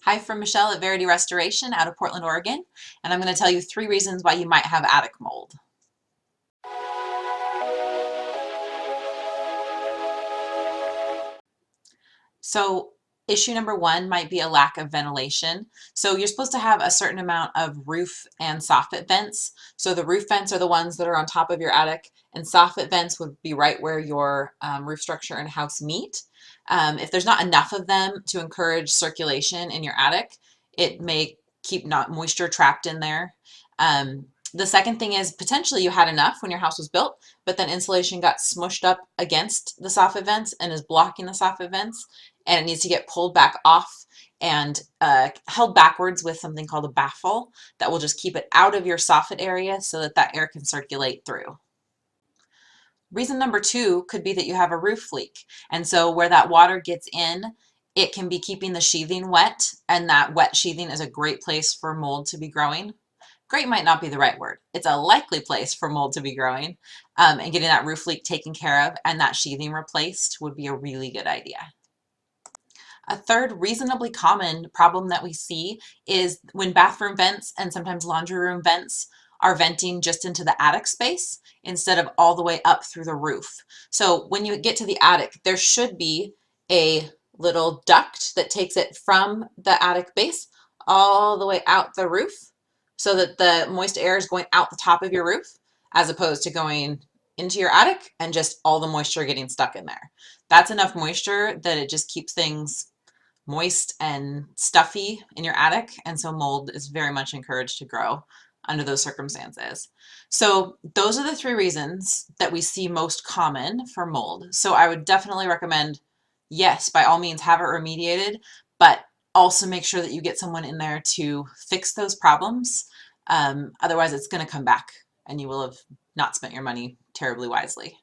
Hi, from Michelle at Verity Restoration out of Portland, Oregon, and I'm going to tell you 3 reasons why you might have attic mold. So issue number 1 might be a lack of ventilation. So you're supposed to have a certain amount of roof and soffit vents. So the roof vents are the ones that are on top of your attic, and soffit vents would be right where your roof structure and house meet. If there's not enough of them to encourage circulation in your attic, it may keep not moisture trapped in there. The second thing is potentially you had enough when your house was built, but then insulation got smushed up against the soffit vents and is blocking the soffit vents, and it needs to get pulled back off and held backwards with something called a baffle that will just keep it out of your soffit area so that that air can circulate through. Reason number 2 could be that you have a roof leak. And so where that water gets in, it can be keeping the sheathing wet, and that wet sheathing is a great place for mold to be growing. Great might not be the right word. It's a likely place for mold to be growing, and getting that roof leak taken care of and that sheathing replaced would be a really good idea. A third reasonably common problem that we see is when bathroom vents and sometimes laundry room vents are venting just into the attic space instead of all the way up through the roof. So when you get to the attic, there should be a little duct that takes it from the attic base all the way out the roof so that the moist air is going out the top of your roof as opposed to going into your attic and just all the moisture getting stuck in there. That's enough moisture that it just keeps things moist and stuffy in your attic, and so mold is very much encouraged to grow under those circumstances. So those are the 3 reasons that we see most common for mold. So I would definitely recommend, yes, by all means have it remediated, but also make sure that you get someone in there to fix those problems. Otherwise it's going to come back and you will have not spent your money terribly wisely.